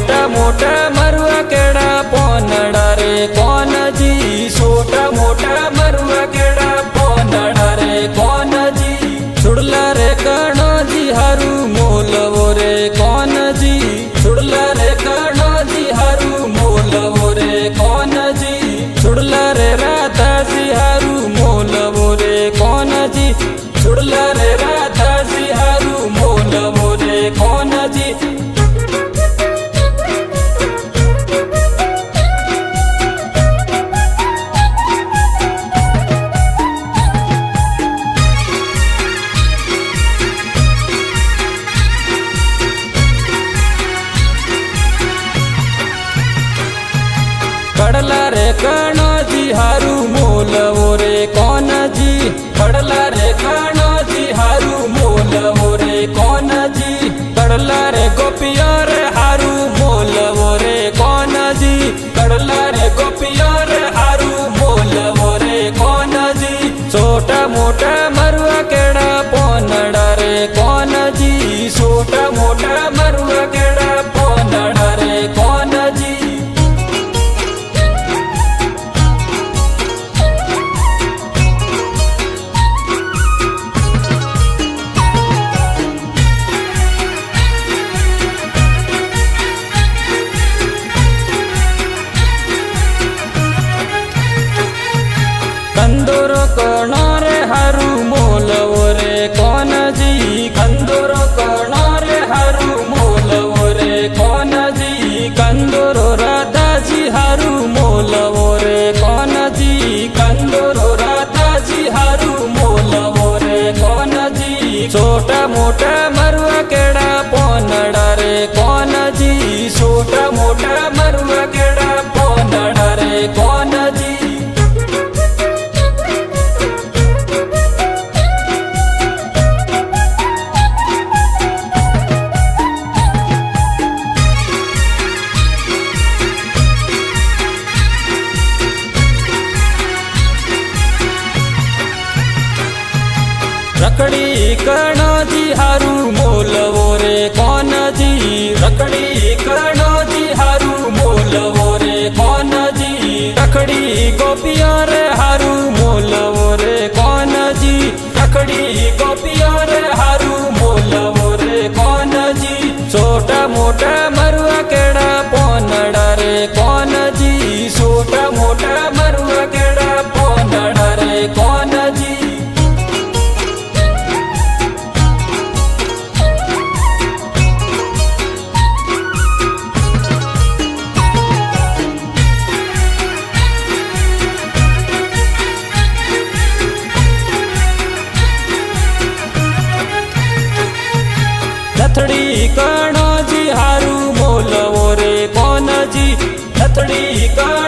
छोटा मोटा मरुआ केड़ा पोनड़ा रे कौन जी, छोटा मोटा मरुआ केड़ा पोनड़ा रे कौन जी। छुड़ला रे कणो जी हारू मोलवो रे कौन जी, छुड़ला रे कणो जी हारू मोलवो रे कौन जी। छुड़ला रे राधा जी हारू मोलवो रे कौन जी, छुड़ला रे राधा जी हारू मोलवो रे कौन जी। खड़ला रे कणो जी हारू मोलवो रे कौन जी, खड़ला रे कणो जी हारू मोलवो रे कौन जी। खड़ला रे गोपिया रे हारू मोलवो रे कौन जी, खड़ला रे गोपिया रे हारू मोलवो रे कौन जी। छोटा मोटा मरुआ केड़ा पोनड़ा रे कौन जी, छोटा मोटा मरुआ केड़ा पोनड़ा रे कौन जी। कंदोरो कणो रे हारू मोलवो रे कौन जी, कंदोरो कणो रे हारू मोलवो रे कौन जी। कंदोरो राधा जी हारू मोलवो रे कौन जी, कंदोरो राधा जी हारू मोलवो रे कौन जी। छोटा मोटा मरुआ केड़ा पोनड़ा रे कौन जी, छोटा मोटा मरुआ केड़ा पोनड़ा रे कौन जी। रखड़ी कणो जी हारू मोलवो रे कौन जी, रखड़ी कणो जी हारू मोलवो रे कौन जी। रखड़ी गोपिया रे हारू मोलवो रे कौन जी, रखड़ी गोपिया रे हारू मोलवो रे कौन जी। छोटा मोटा मरुआ केड़ा पोनड़ा रे कौन जी, छोटा मोटा मरुआ केड़ा पोनड़ा रे कौन जी। लथड़ी कणो जी हारू मोलवो रे कौन जी, लथड़ी कणो